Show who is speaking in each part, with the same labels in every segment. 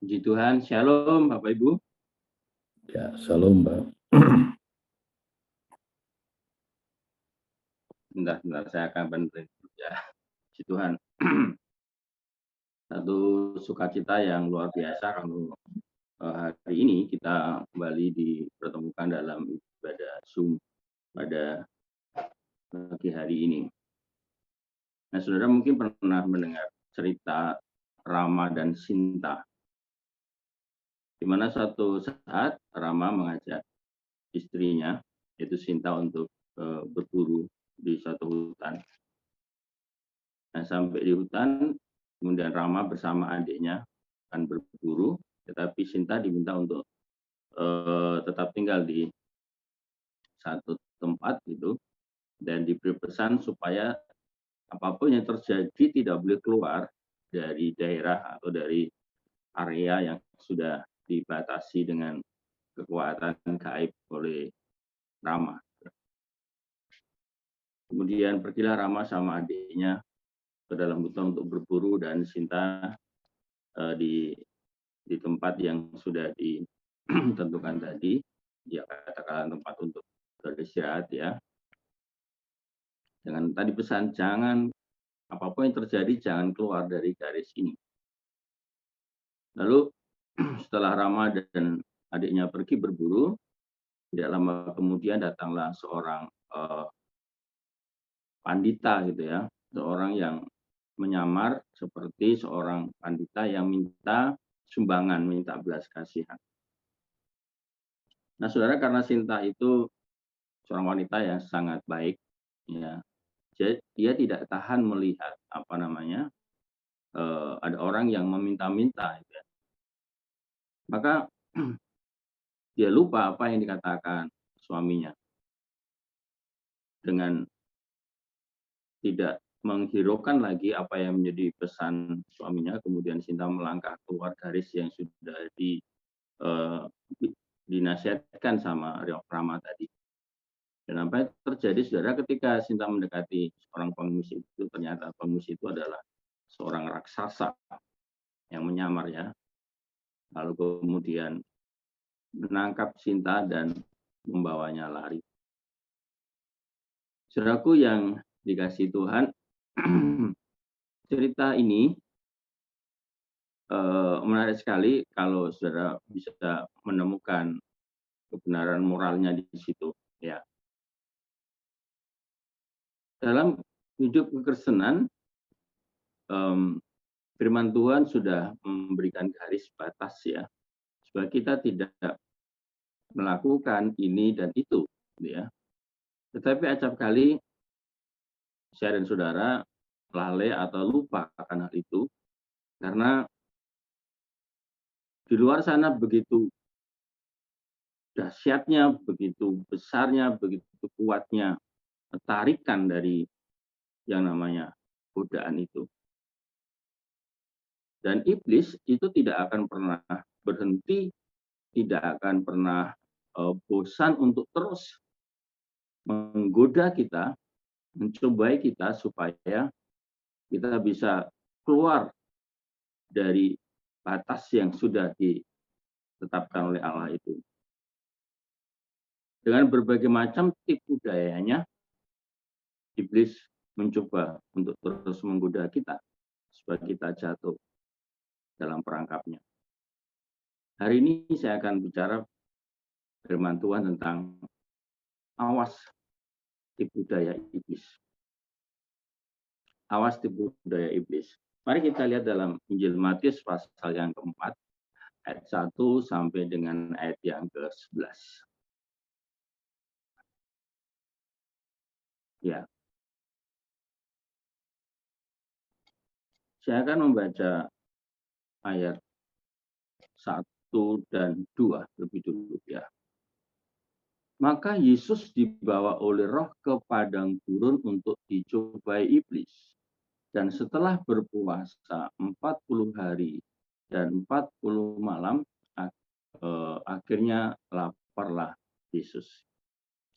Speaker 1: Puji Tuhan, Shalom Bapak Ibu.
Speaker 2: Ya, Shalom, Mbak.
Speaker 1: Sebentar, saya akan bantu ya. Puji Tuhan. Satu sukacita yang luar biasa kalau hari ini kita kembali dipertemukan dalam ibadah Zoom pada pagi hari ini. Nah, saudara mungkin pernah mendengar cerita Rama dan Sinta, di mana suatu saat Rama mengajak istrinya, yaitu Sinta, untuk berburu di suatu hutan. Nah, sampai di hutan, kemudian Rama bersama adiknya akan berburu, tetapi Sinta diminta untuk tetap tinggal di satu tempat gitu, dan diberi pesan supaya apapun yang terjadi tidak boleh keluar dari daerah atau dari area yang sudah dibatasi dengan kekuatan gaib oleh Rama. Kemudian pergilah Rama sama adiknya ke dalam hutan untuk berburu, dan Sinta di tempat yang sudah ditentukan tadi, ya katakan tempat untuk beristirahat ya. Dengan tadi pesan, jangan apapun yang terjadi jangan keluar dari garis ini. Lalu setelah Rama dan adiknya pergi berburu, tidak lama kemudian datanglah seorang pandita gitu ya, seorang yang menyamar seperti seorang pandita yang minta sumbangan, minta belas kasihan. Nah, saudara, karena Sinta itu seorang wanita yang sangat baik, ya, dia tidak tahan melihat ada orang yang meminta-minta, gitu ya. Maka dia lupa apa yang dikatakan suaminya. Dengan tidak menghiraukan lagi apa yang menjadi pesan suaminya, kemudian Sinta melangkah keluar garis yang sudah dinasihatkan sama Rama tadi. Dan apa yang terjadi, saudara, ketika Sinta mendekati seorang pengemis itu, ternyata pengemis itu adalah seorang raksasa yang menyamar ya. Lalu kemudian menangkap Sinta dan membawanya lari. Saudaraku yang dikasihi Tuhan, cerita ini menarik sekali kalau saudara bisa menemukan kebenaran moralnya di situ ya. Dalam hidup kekristenan, firman Tuhan sudah memberikan garis batas ya, supaya kita tidak melakukan ini dan itu ya. Tetapi acap kali saya dan saudara lalai atau lupa akan hal itu, karena di luar sana begitu dahsyatnya, begitu besarnya, begitu kuatnya tarikan dari yang namanya godaan itu. Dan iblis itu tidak akan pernah berhenti, tidak akan pernah bosan untuk terus menggoda kita, mencobai kita supaya kita bisa keluar dari batas yang sudah ditetapkan oleh Allah itu. Dengan berbagai macam tipu dayanya, iblis mencoba untuk terus menggoda kita supaya kita jatuh dalam perangkapnya. Hari ini saya akan bicara firman Tuhan tentang awas tipu daya iblis. Awas tipu daya iblis. Mari kita lihat dalam Injil Matius pasal yang keempat, ayat 1 sampai dengan ayat yang ke-11. Ya. Saya akan membaca ayat 1 dan 2 lebih dulu ya. Maka Yesus dibawa oleh Roh ke padang gurun untuk dicobai iblis. Dan setelah berpuasa 40 hari dan 40 malam, akhirnya laparlah Yesus.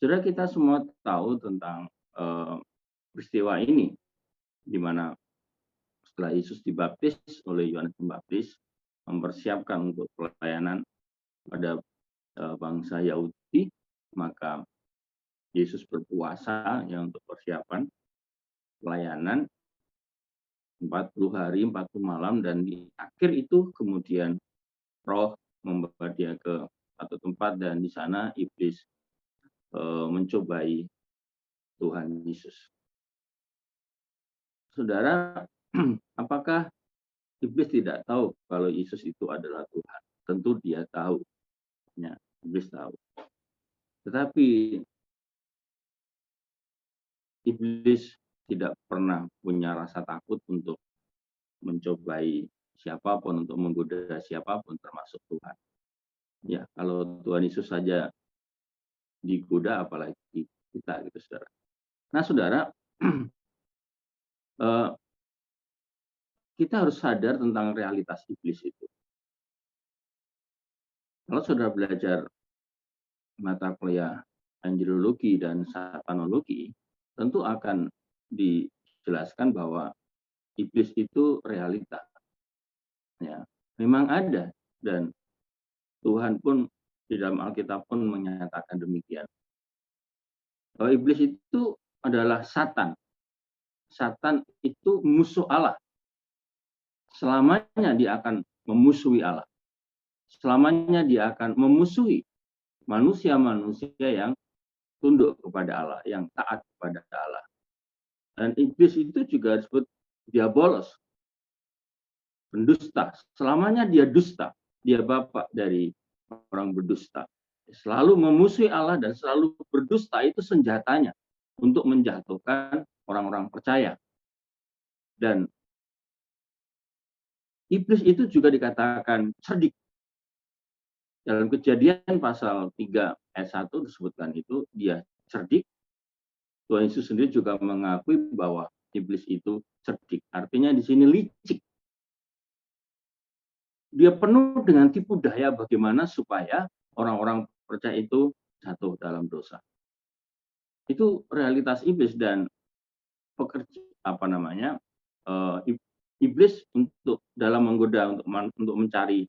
Speaker 1: Saudara, kita semua tahu tentang peristiwa ini, di mana setelah Yesus dibaptis oleh Yohanes Pembaptis, mempersiapkan untuk pelayanan pada bangsa Yahudi, maka Yesus berpuasa ya untuk persiapan pelayanan 40 hari, 40 malam, dan di akhir itu kemudian Roh membawa dia ke satu tempat dan di sana iblis mencobai Tuhan Yesus. Saudara, apakah iblis tidak tahu kalau Yesus itu adalah Tuhan? Tentu dia tahu. Ya, iblis tahu. Tetapi iblis tidak pernah punya rasa takut untuk mencobai siapapun, untuk menggoda siapapun termasuk Tuhan. Ya, kalau Tuhan Yesus saja digoda, apalagi kita gitu, saudara. Nah, saudara, kita harus sadar tentang realitas iblis itu. Kalau saudara belajar mata kuliah angelologi dan satanologi, tentu akan dijelaskan bahwa iblis itu realita. Ya, memang ada, dan Tuhan pun di dalam Alkitab pun menyatakan demikian. Bahwa iblis itu adalah Satan. Satan itu musuh Allah. Selamanya dia akan memusuhi Allah. Selamanya dia akan memusuhi manusia-manusia yang tunduk kepada Allah, yang taat kepada Allah. Dan iblis itu juga disebut diabolos, pendusta. Selamanya dia dusta. Dia bapak dari orang berdusta. Selalu memusuhi Allah dan selalu berdusta, itu senjatanya untuk menjatuhkan orang-orang percaya. Dan iblis itu juga dikatakan cerdik. Dalam Kejadian pasal 3 ayat 1 disebutkan itu dia cerdik. Tuhan Yesus sendiri juga mengakui bahwa iblis itu cerdik. Artinya di sini licik. Dia penuh dengan tipu daya bagaimana supaya orang-orang percaya itu jatuh dalam dosa. Itu realitas iblis. Dan pekerja iblis untuk dalam menggoda untuk mencari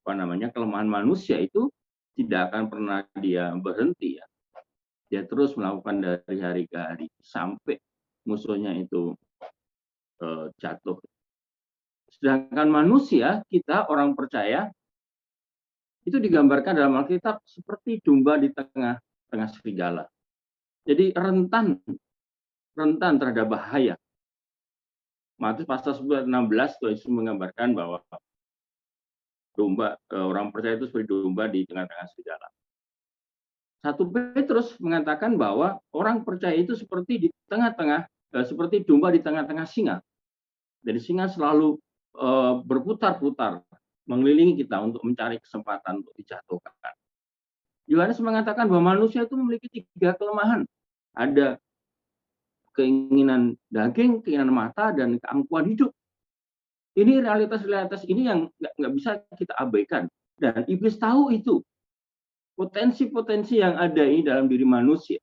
Speaker 1: kelemahan manusia itu tidak akan pernah dia berhenti, ya. Dia terus melakukan dari hari ke hari sampai musuhnya itu jatuh. Sedangkan manusia, kita orang percaya, itu digambarkan dalam Alkitab seperti domba di tengah serigala. Jadi rentan terhadap bahaya. Matius pasal 16 Tuhan Yesus menggambarkan bahwa orang percaya itu seperti domba di tengah-tengah serigala. 1 Petrus mengatakan bahwa orang percaya itu seperti seperti domba di tengah-tengah singa. Jadi singa selalu berputar-putar mengelilingi kita untuk mencari kesempatan untuk dijatuhkan. Yohanes mengatakan bahwa manusia itu memiliki 3 kelemahan. Ada keinginan daging, keinginan mata, dan keangkuhan hidup. Ini realitas-realitas ini yang nggak bisa kita abaikan. Dan iblis tahu itu. Potensi-potensi yang ada ini dalam diri manusia.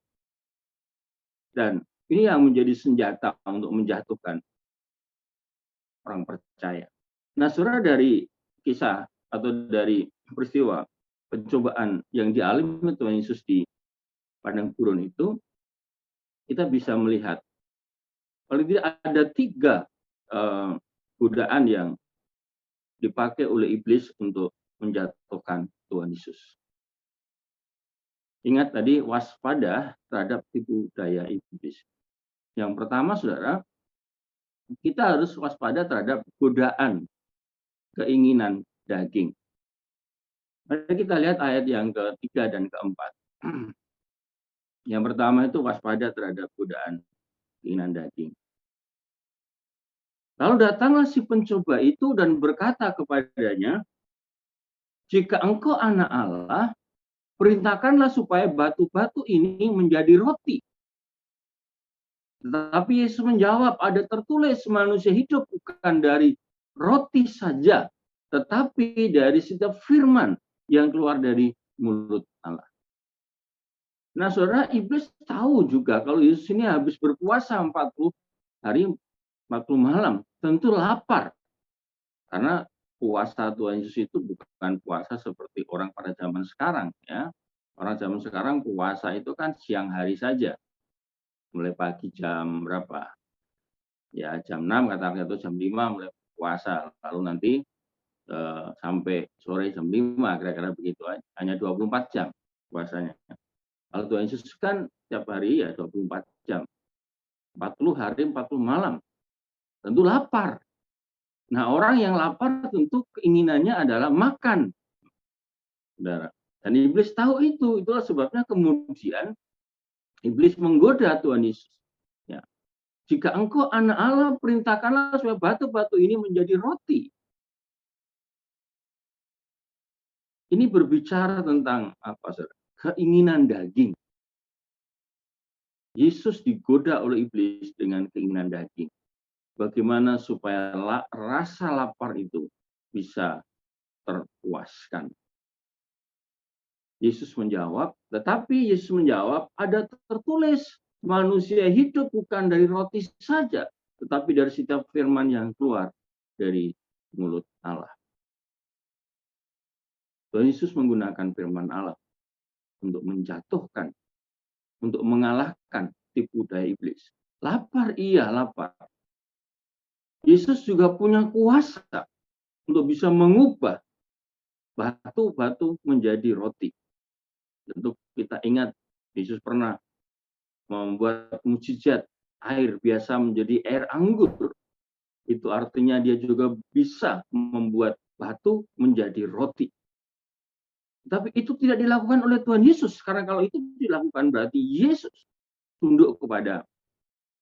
Speaker 1: Dan ini yang menjadi senjata untuk menjatuhkan orang percaya. Nah, saudara, dari kisah atau dari peristiwa pencobaan yang dialami Tuhan Yesus di padang gurun itu, kita bisa melihat paling tidak ada 3 godaan yang dipakai oleh iblis untuk menjatuhkan Tuhan Yesus. Ingat tadi, waspada terhadap tipu daya iblis. Yang pertama, saudara, kita harus waspada terhadap godaan keinginan daging. Mari kita lihat ayat yang ke-3 dan ke-4. Yang pertama itu waspada terhadap godaan keinginan daging. Lalu datanglah si pencoba itu dan berkata kepadanya, "Jika engkau anak Allah, perintahkanlah supaya batu-batu ini menjadi roti." Tetapi Yesus menjawab, "Ada tertulis, manusia hidup bukan dari roti saja, tetapi dari setiap firman yang keluar dari mulut Allah." Nah, saudara, iblis tahu juga kalau Yesus ini habis berpuasa 40 hari 40 malam, tentu lapar. Karena puasa Tuhan Yesus itu bukan puasa seperti orang pada zaman sekarang, ya. Orang zaman sekarang puasa itu kan siang hari saja, mulai pagi jam berapa? Ya jam 6 katakan atau jam 5 mulai puasa, lalu nanti sampai sore jam 5 kira-kira begitu, hanya 24 jam puasanya. Kalau Tuhan Yesus kan tiap hari ya 24 jam, 40 hari 40 malam, tentu lapar. Nah, orang yang lapar tentu keinginannya adalah makan, saudara. Dan iblis tahu itu, itulah sebabnya kemudian iblis menggoda Tuhan Yesus. Ya. Jika engkau anak Allah, perintahkanlah supaya batu-batu ini menjadi roti. Ini berbicara tentang apa, saudara? Keinginan daging. Yesus digoda oleh iblis dengan keinginan daging. Bagaimana supaya rasa lapar itu bisa terpuaskan. Yesus menjawab, tetapi Yesus menjawab, ada tertulis, manusia hidup bukan dari roti saja, tetapi dari setiap firman yang keluar dari mulut Allah. Tuhan Yesus menggunakan firman Allah untuk menjatuhkan, untuk mengalahkan tipu daya iblis. Lapar, iya lapar. Yesus juga punya kuasa untuk bisa mengubah batu-batu menjadi roti. Tentu kita ingat, Yesus pernah membuat mukjizat air biasa menjadi air anggur. Itu artinya dia juga bisa membuat batu menjadi roti. Tapi itu tidak dilakukan oleh Tuhan Yesus. Karena kalau itu dilakukan berarti Yesus tunduk kepada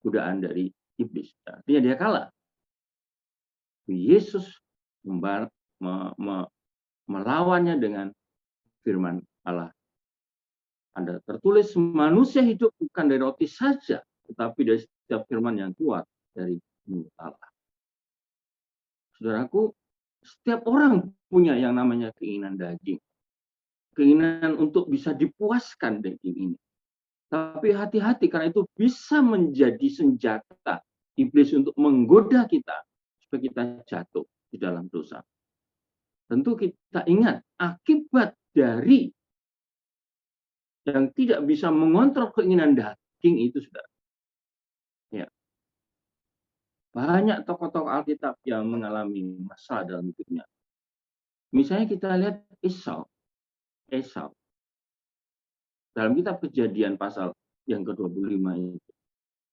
Speaker 1: godaan dari iblis. Artinya dia kalah. Yesus melawannya dengan firman Allah. Ada tertulis, manusia hidup bukan dari roti saja, tetapi dari setiap firman yang keluar dari mulut Allah. Saudaraku, setiap orang punya yang namanya keinginan daging. Keinginan untuk bisa dipuaskan daging ini. Tapi hati-hati, karena itu bisa menjadi senjata iblis untuk menggoda kita supaya kita jatuh di dalam dosa. Tentu kita ingat akibat dari yang tidak bisa mengontrol keinginan daging itu, saudara. Ya. Banyak tokoh-tokoh Alkitab yang mengalami masalah dalam hidupnya. Misalnya kita lihat Esau. Dalam kitab Kejadian pasal yang ke-25 itu.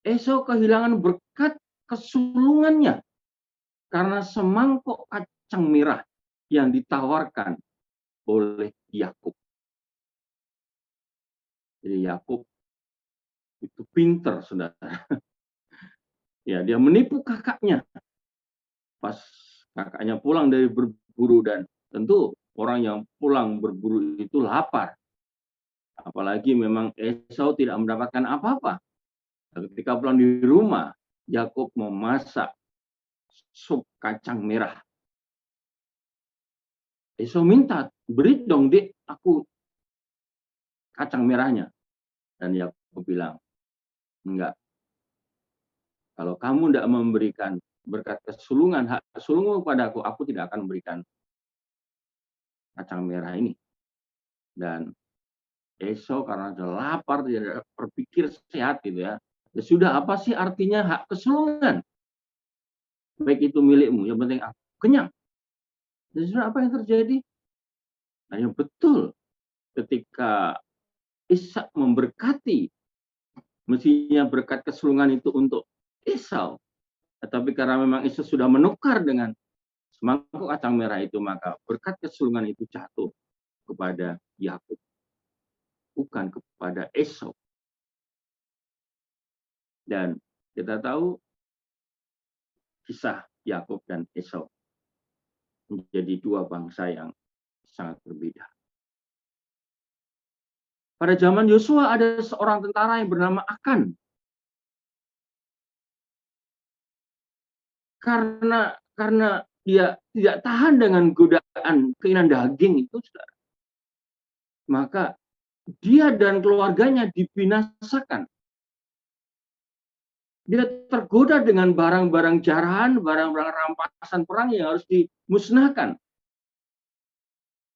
Speaker 1: Esau kehilangan berkat kesulungannya karena semangkuk kacang merah yang ditawarkan oleh Yakub. Jadi Yakub itu pinter, saudara. Ya, dia menipu kakaknya. Pas kakaknya pulang dari berburu, dan tentu orang yang pulang berburu itu lapar. Apalagi memang Esau tidak mendapatkan apa-apa. Ketika pulang di rumah, Yakub memasak sup kacang merah. Esau minta, beri dong dek aku kacang merahnya. Dan Yakub bilang, enggak. Kalau kamu tidak memberikan berkat kesulungan, hak kesulungan kepadaku, aku tidak akan memberikan kacang merah ini. Dan Esau karena sudah lapar, dia berpikir sehat gitu ya. Ya sudah, apa sih artinya hak kesulungan? Baik itu milikmu, yang penting aku kenyang. Dan sudah, apa yang terjadi? Nah, yang betul ketika Ishak memberkati, mestinya berkat kesulungan itu untuk Esau. Tetapi karena memang Esau sudah menukar dengan semangkuk kacang merah itu, maka berkat kesulungan itu jatuh kepada Yakub, bukan kepada Esau. Dan kita tahu kisah Yakub dan Esau menjadi dua bangsa yang sangat berbeda. Pada zaman Yosua ada seorang tentara yang bernama Akan. Karena dia tidak tahan dengan godaan keinginan daging itu, saudara, maka dia dan keluarganya dibinasakan. Dia tergoda dengan barang-barang jarahan, barang-barang rampasan perang yang harus dimusnahkan.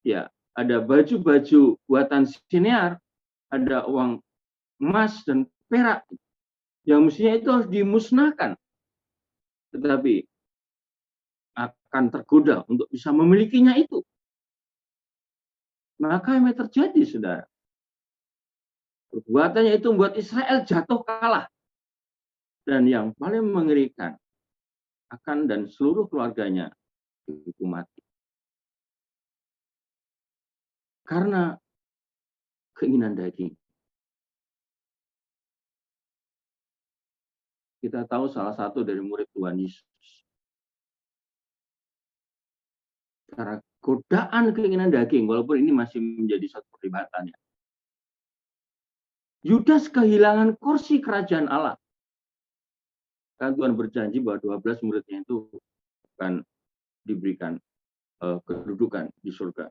Speaker 1: Ya, ada baju-baju buatan sinear, ada uang emas dan perak yang mestinya itu harus dimusnahkan. Tetapi akan tergoda untuk bisa memilikinya itu. Maka yang terjadi, saudara, perbuatannya itu membuat Israel jatuh kalah. Dan yang paling mengerikan, akan dan seluruh keluarganya dihukum mati. Karena keinginan daging. Kita tahu salah satu dari murid Tuhan Yesus. Karena godaan keinginan daging, walaupun ini masih menjadi satu perdebatan ya. Yudas kehilangan kursi kerajaan Allah. Kan Tuhan berjanji bahwa 12 muridnya itu akan diberikan kedudukan di surga.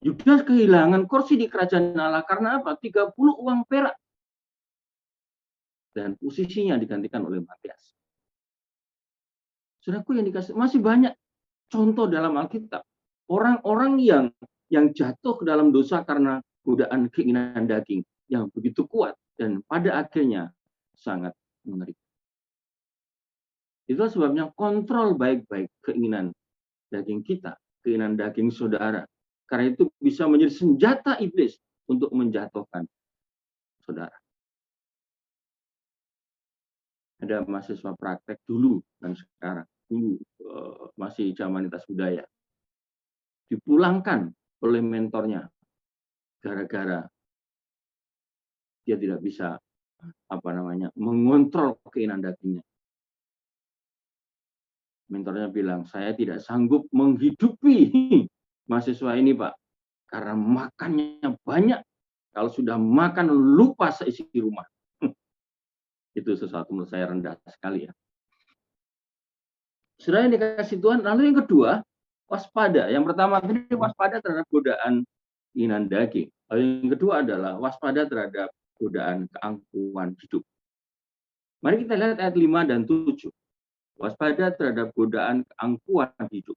Speaker 1: Yudas kehilangan kursi di kerajaan Allah karena apa? 30 uang perak. Dan posisinya digantikan oleh Matias. Saudaraku yang dikasih, masih banyak contoh dalam Alkitab. Orang-orang yang jatuh ke dalam dosa karena godaan keinginan daging yang begitu kuat dan pada akhirnya sangat mengerikan. Itulah sebabnya kontrol baik-baik keinginan daging kita, keinginan daging saudara. Karena itu bisa menjadi senjata iblis untuk menjatuhkan saudara. Ada mahasiswa praktek dulu dan sekarang. Dulu masih zaman lintas budaya. Dipulangkan oleh mentornya gara-gara dia tidak bisa mengontrol keinginan dagingnya. Mentornya bilang, saya tidak sanggup menghidupi mahasiswa ini, Pak, karena makannya banyak. Kalau sudah makan lupa seisi rumah. Itu sesuatu menurut saya rendah sekali ya. Sudah yang dikasih Tuhan. Lalu yang kedua, waspada. Yang pertama tadi waspada terhadap godaan keinginan daging. Lalu yang kedua adalah waspada terhadap godaan keangkuhan hidup. Mari kita lihat ayat 5 dan 7. Waspada terhadap godaan keangkuhan hidup.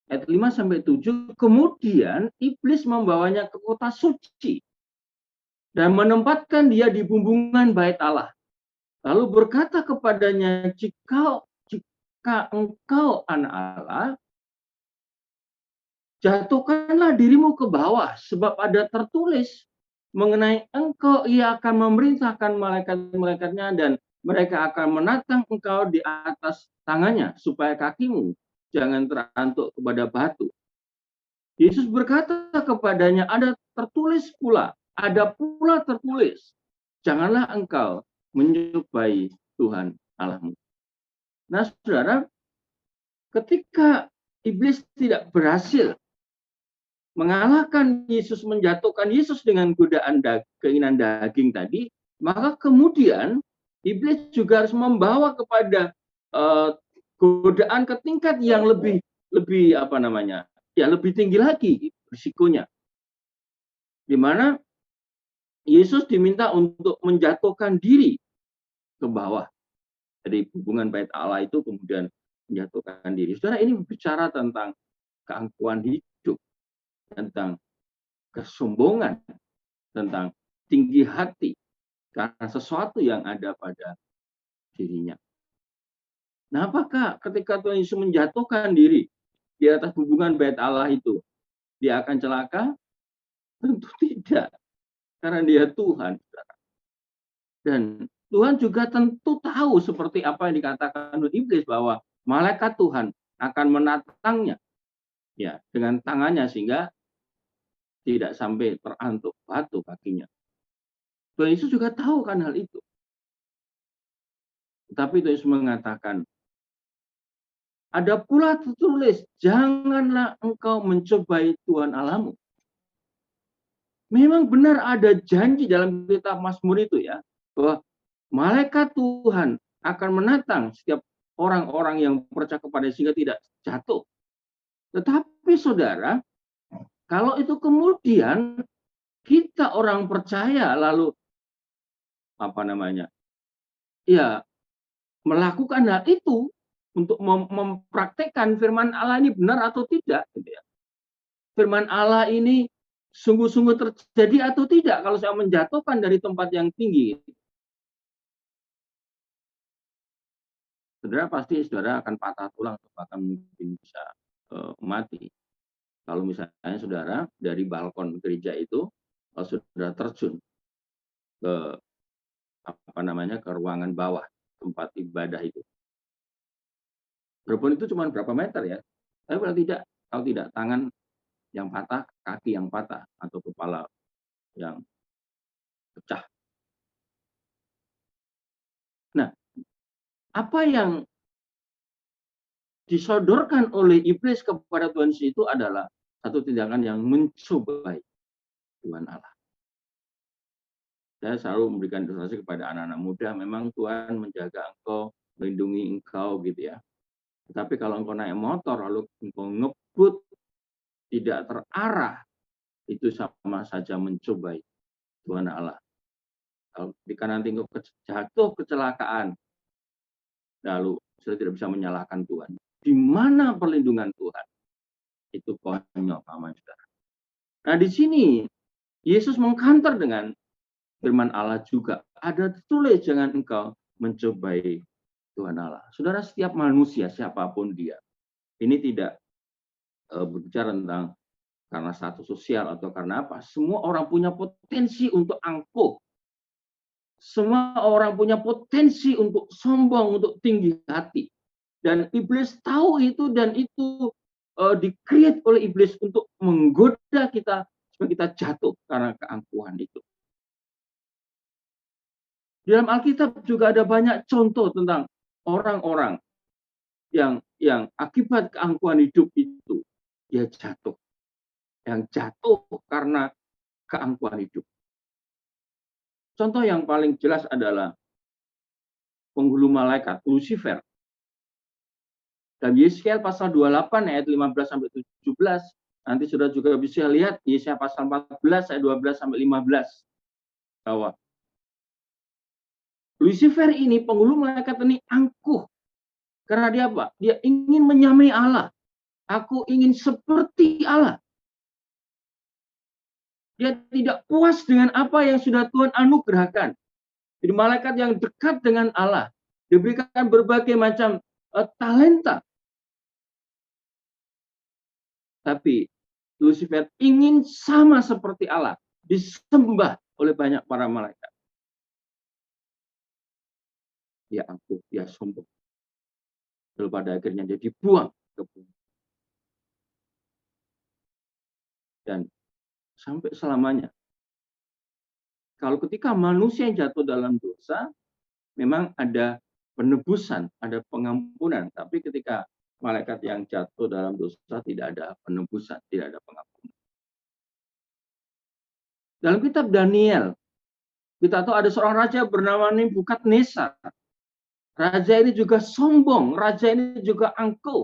Speaker 1: Ayat 5 sampai 7, kemudian iblis membawanya ke kota suci dan menempatkan dia di bumbungan bait Allah. Lalu berkata kepadanya, jika engkau anak Allah, jatuhkanlah dirimu ke bawah, sebab ada tertulis mengenai engkau, ia akan memerintahkan malaikat-malaikatnya dan mereka akan menatang engkau di atas tangannya, supaya kakimu jangan terantuk kepada batu. Yesus berkata kepadanya, ada pula tertulis, janganlah engkau menyerupai Tuhan Allahmu. Nah, saudara, ketika iblis tidak berhasil mengalahkan Yesus, menjatuhkan Yesus dengan godaan keinginan daging tadi, maka kemudian iblis juga harus membawa kepada godaan ke tingkat yang lebih lebih tinggi lagi risikonya. Di mana Yesus diminta untuk menjatuhkan diri ke bawah dari hubungan bait Allah itu, kemudian menjatuhkan diri. Saudara, ini bicara tentang keangkuhan hidup, tentang kesombongan, tentang tinggi hati karena sesuatu yang ada pada dirinya. Nah, apakah ketika Tuhan Yesus menjatuhkan diri di atas hubungan bait Allah itu, dia akan celaka? Tentu tidak, karena dia Tuhan. Dan Tuhan juga tentu tahu seperti apa yang dikatakan oleh iblis, bahwa malaikat Tuhan akan menatangnya ya dengan tangannya sehingga tidak sampai terantuk batu kakinya. Tuhan Yesus juga tahu kan hal itu. Tetapi Tuhan Yesus mengatakan, ada pula tertulis, janganlah engkau mencobai Tuhan Allahmu. Memang benar ada janji dalam kitab Mazmur itu ya, bahwa malaikat Tuhan akan menatang setiap orang-orang yang percaya kepada sehingga tidak jatuh. Tetapi saudara, kalau itu kemudian kita orang percaya lalu apa namanya, ya melakukan hal itu untuk mempraktekkan firman Allah ini benar atau tidak, gitu ya. Firman Allah ini sungguh-sungguh terjadi atau tidak kalau saya menjatuhkan dari tempat yang tinggi. Saudara pasti saudara akan patah tulang atau bahkan mungkin bisa mati. Kalau misalnya saudara dari balkon gereja itu saudara terjun ke apa namanya ke ruangan bawah tempat ibadah itu. Walaupun itu cuma berapa meter ya, tapi kalau tidak tangan yang patah, kaki yang patah atau kepala yang pecah. Nah, apa yang disodorkan oleh iblis kepada Tuhan Yesus itu adalah satu tindakan yang mencobai Tuhan Allah. Saya selalu memberikan ilustrasi kepada anak-anak muda, memang Tuhan menjaga engkau, melindungi engkau gitu ya. Tetapi kalau engkau naik motor lalu engkau ngebut tidak terarah, itu sama saja mencobai Tuhan Allah. Kalau ketika nanti engkau jatuh kecelakaan, lalu sudah tidak bisa menyalahkan Tuhan. Di mana perlindungan Tuhan? Itu konyol, aman saudara. Nah di sini Yesus mengkanter dengan firman Allah juga. Ada tulis jangan engkau mencobai Tuhan Allah. Saudara, setiap manusia siapapun dia, ini tidak berbicara tentang karena status sosial atau karena apa. Semua orang punya potensi untuk angkuh. Semua orang punya potensi untuk sombong, untuk tinggi hati. Dan iblis tahu itu dan itu di-create oleh iblis untuk menggoda kita supaya kita jatuh karena keangkuhan itu. Di dalam Alkitab juga ada banyak contoh tentang orang-orang yang akibat keangkuhan hidup itu dia jatuh. Yang jatuh karena keangkuhan hidup. Contoh yang paling jelas adalah penghulu malaikat Lucifer. Dan Yeskiel pasal 28 ayat 15 sampai 17. Nanti sudah juga bisa lihat Yesaya pasal 14 ayat 12 sampai 15. Bahwa Lucifer ini, penghulu malaikat ini angkuh. Karena dia apa? Dia ingin menyamai Allah. Aku ingin seperti Allah. Dia tidak puas dengan apa yang sudah Tuhan anugerahkan. Jadi malaikat yang dekat dengan Allah diberikan berbagai macam talenta. Tapi Lucifer ingin sama seperti Allah, disembah oleh banyak para malaikat. Dia angkuh, dia sombong. Lalu pada akhirnya dia dibuang ke bumi. Dan sampai selamanya. Kalau ketika manusia yang jatuh dalam dosa, memang ada penebusan, ada pengampunan. Tapi ketika malaikat yang jatuh dalam dosa tidak ada penebusan, tidak ada pengampunan. Dalam kitab Daniel, kita tahu ada seorang raja bernama Nebukadnezar. Raja ini juga sombong, raja ini juga angkuh.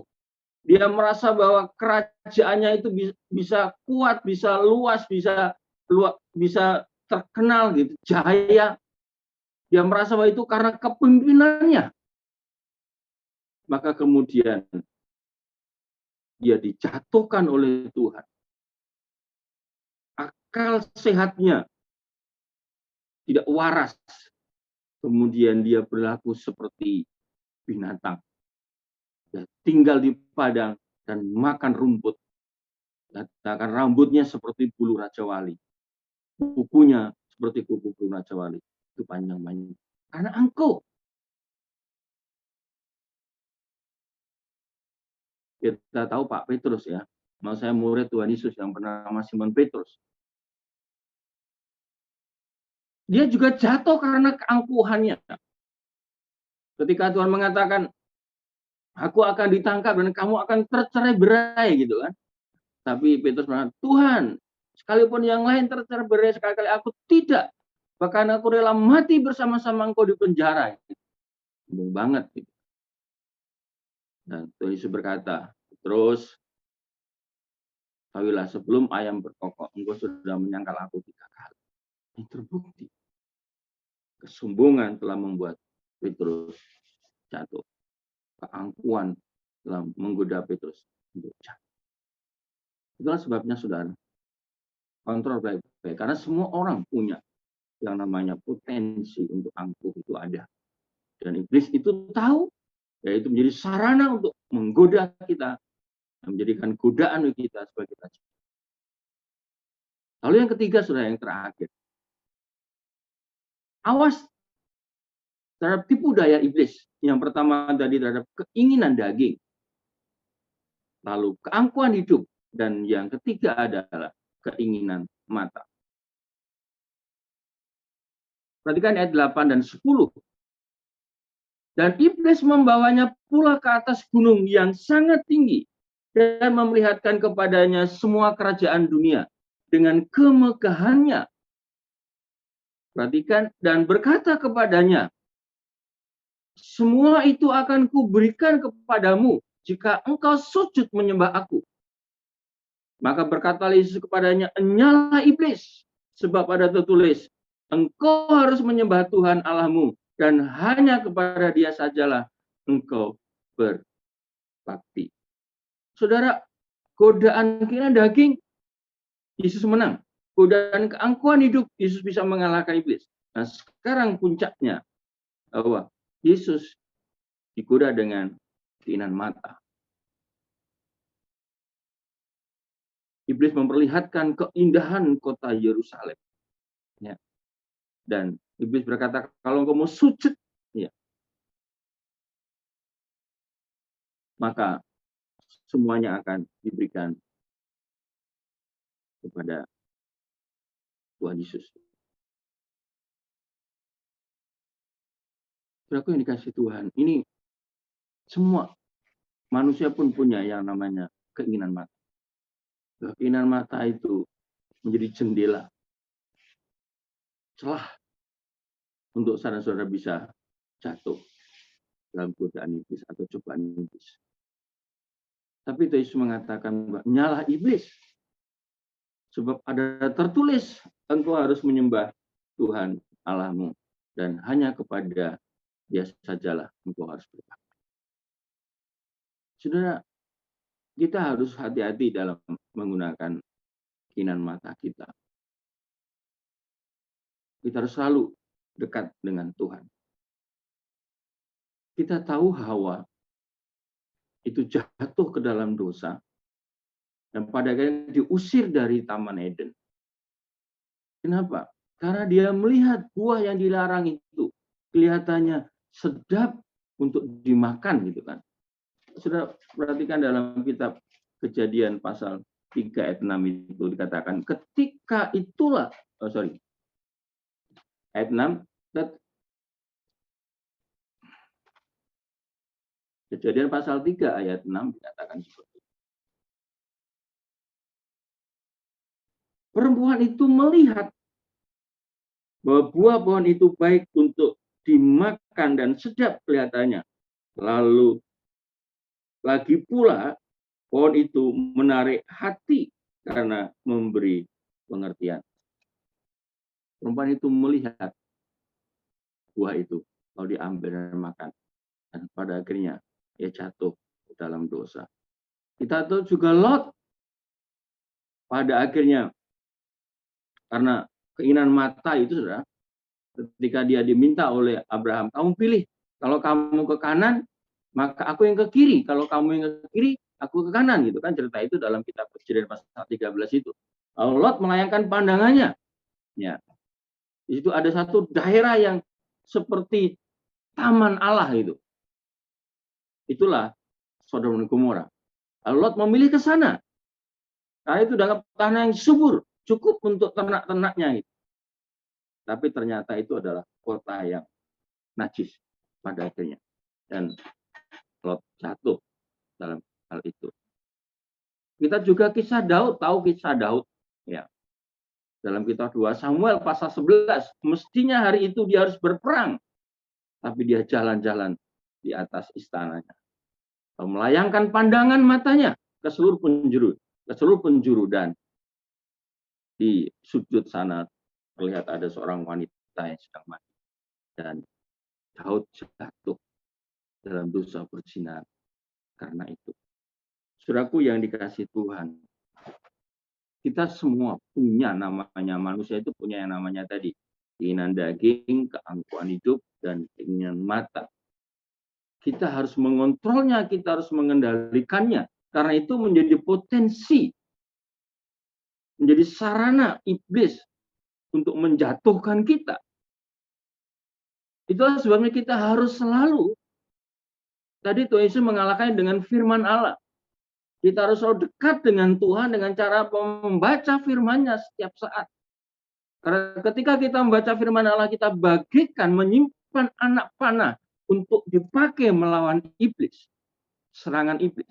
Speaker 1: Dia merasa bahwa kerajaannya itu bisa kuat, bisa luas, bisa terkenal gitu, jaya. Dia merasa bahwa itu karena kepemimpinannya. Maka kemudian dia dijatuhkan oleh Tuhan. Akal sehatnya tidak waras. Kemudian dia berlaku seperti binatang. Dia tinggal di padang dan makan rumput. Katakan rambutnya seperti bulu Raja Wali. Kukunya seperti kuku bulu Raja Wali. Itu panjang-panjang. Karena angkuh. Kita tahu Pak Petrus ya. Mau saya murid Tuhan Yesus yang bernama Simon Petrus. Dia juga jatuh karena keangkuhannya. Ketika Tuhan mengatakan, aku akan ditangkap dan kamu akan tercerai-berai gitu kan. Tapi Petrus mengatakan, Tuhan, sekalipun yang lain tercerai-berai sekali-kali aku tidak. Bahkan aku rela mati bersama-sama engkau di penjara. Sombong banget. Gitu. Dan Tuhan Yesus berkata, terus, ketahuilah sebelum ayam berkokok, engkau sudah menyangkal aku 3 kali. Ini terbukti. Kesombongan telah membuat Petrus jatuh. Keangkuhan telah menggoda Petrus untuk jatuh. Itulah sebabnya saudara, kontrol baik-baik. Karena semua orang punya yang namanya potensi untuk angkuh itu ada. Dan iblis itu tahu, yaitu menjadi sarana untuk menggoda kita, menjadikan godaan kita sebagai kita. Lalu yang ketiga, saudara, yang terakhir. Awas terhadap tipu daya iblis. Yang pertama tadi terhadap keinginan daging. Lalu keangkuhan hidup. Dan yang ketiga adalah keinginan mata. Perhatikan ayat 8 dan 10. Dan iblis membawanya pula ke atas gunung yang sangat tinggi dan memperlihatkan kepadanya semua kerajaan dunia dengan kemegahannya. Perhatikan, dan berkata kepadanya, semua itu akan kuberikan kepadamu jika engkau sujud menyembah aku. Maka berkata Yesus kepadanya, enyalah iblis, sebab ada tertulis, engkau harus menyembah Tuhan Allahmu, dan hanya kepada dia sajalah engkau berbakti. Saudara, godaan keinginan daging, Yesus menang. Godaan keangkuhan hidup, Yesus bisa mengalahkan iblis. Nah, sekarang puncaknya, bahwa Yesus digoda dengan keinginan mata. Iblis memperlihatkan keindahan kota Yerusalem. Ya. Dan iblis berkata, kalau engkau mau sujud, ya, maka semuanya akan diberikan kepada Tuhan Yesus. Saudaraku yang dikasih Tuhan, ini semua manusia pun punya yang namanya keinginan mata. Keinginan mata itu menjadi jendela, celah untuk saudara-saudara bisa jatuh dalam godaan iblis atau cobaan iblis. Tapi Yesus mengatakan, nyalah iblis, sebab ada tertulis, engkau harus menyembah Tuhan Allahmu, dan hanya kepada dia sajalah engkau harus berbakti. Saudara, kita harus hati-hati dalam menggunakan keinginan mata kita. Kita harus selalu dekat dengan Tuhan. Kita tahu Hawa itu jatuh ke dalam dosa, dan pada akhirnya diusir dari Taman Eden. Kenapa? Karena dia melihat buah yang dilarang itu kelihatannya sedap untuk dimakan, gitu kan. Sudah perhatikan dalam kitab Kejadian pasal 3 ayat 6 itu dikatakan, ketika itulah, ayat 6, Kejadian pasal 3 ayat 6 dikatakan seperti itu. Perempuan itu melihat bahwa buah pohon itu baik untuk dimakan dan sedap kelihatannya. Lalu lagi pula pohon itu menarik hati karena memberi pengertian. Perempuan itu melihat buah itu lalu diambil dan makan. Dan pada akhirnya ia jatuh dalam dosa. Kita tahu juga Lot pada akhirnya karena keinginan mata itu, saudara, ketika dia diminta oleh Abraham, kamu pilih, kalau kamu ke kanan maka aku yang ke kiri, kalau kamu yang ke kiri aku ke kanan, gitu kan, cerita itu dalam kitab Kejadian pasal 13 itu. Lalu Lot melayangkan pandangannya, ya, di situ ada satu daerah yang seperti taman Allah itu. Itulah Sodom dan Gomora. Lalu Lot memilih ke sana. Karena itu dalam tanah yang subur, cukup untuk ternak-ternaknya itu. Tapi ternyata itu adalah kota yang najis pada akhirnya. Dan Lot jatuh dalam hal itu. Kita juga kisah Daud, tahu kisah Daud, ya. Dalam kitab 2 Samuel pasal 11, mestinya hari itu dia harus berperang, tapi dia jalan-jalan di atas istananya. Melayangkan pandangan matanya ke seluruh penjuru, dan di sudut sana terlihat ada seorang wanita yang sedang mati. dan Daud jatuh dalam dosa berzina karena itu. Saudaraku yang dikasihi Tuhan, kita semua punya namanya, manusia itu punya yang namanya tadi, keinginan daging, keangkuhan hidup, dan keinginan mata. Kita harus mengontrolnya, kita harus mengendalikannya, karena itu menjadi potensi, menjadi sarana iblis untuk menjatuhkan kita. Itulah sebabnya kita harus selalu, tadi Tuhan Yesus mengalahkannya dengan firman Allah. Kita harus selalu dekat dengan Tuhan dengan cara membaca firman-Nya setiap saat. Karena ketika kita membaca firman Allah, kita bagikan menyimpan anak panah untuk dipakai melawan iblis, serangan iblis.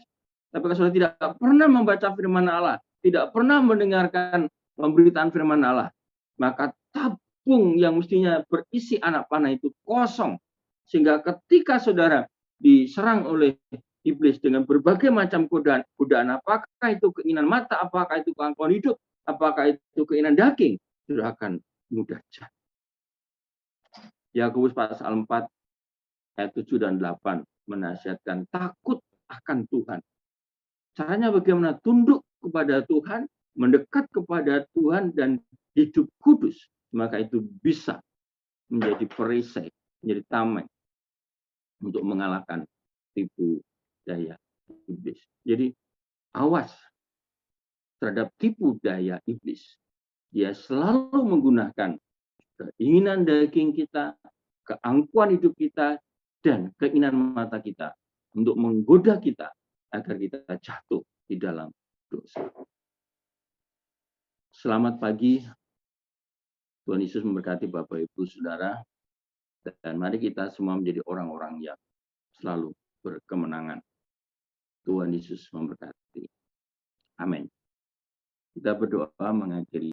Speaker 1: Tapi kalau sudah tidak pernah membaca firman Allah, tidak pernah mendengarkan pemberitaan firman Allah, maka tabung yang mestinya berisi anak panah itu kosong. Sehingga ketika saudara diserang oleh iblis dengan berbagai macam godaan, apakah itu keinginan mata, apakah itu keangkuhan hidup, apakah itu keinginan daging, sudah akan mudah jatuh. Yakobus pasal 4 ayat 7 dan 8 menasihatkan takut akan Tuhan. Caranya bagaimana? Tunduk kepada Tuhan, mendekat kepada Tuhan, dan hidup kudus. Maka itu bisa menjadi perisai, menjadi tameng untuk mengalahkan tipu daya iblis. Jadi awas terhadap tipu daya iblis. Dia selalu menggunakan keinginan daging kita, keangkuhan hidup kita, dan keinginan mata kita untuk menggoda kita agar kita jatuh di dalam dosa. Selamat pagi, Tuhan Yesus memberkati Bapak Ibu Saudara, dan mari kita semua menjadi orang-orang yang selalu berkemenangan. Tuhan Yesus memberkati. Amin. Kita berdoa mengakhiri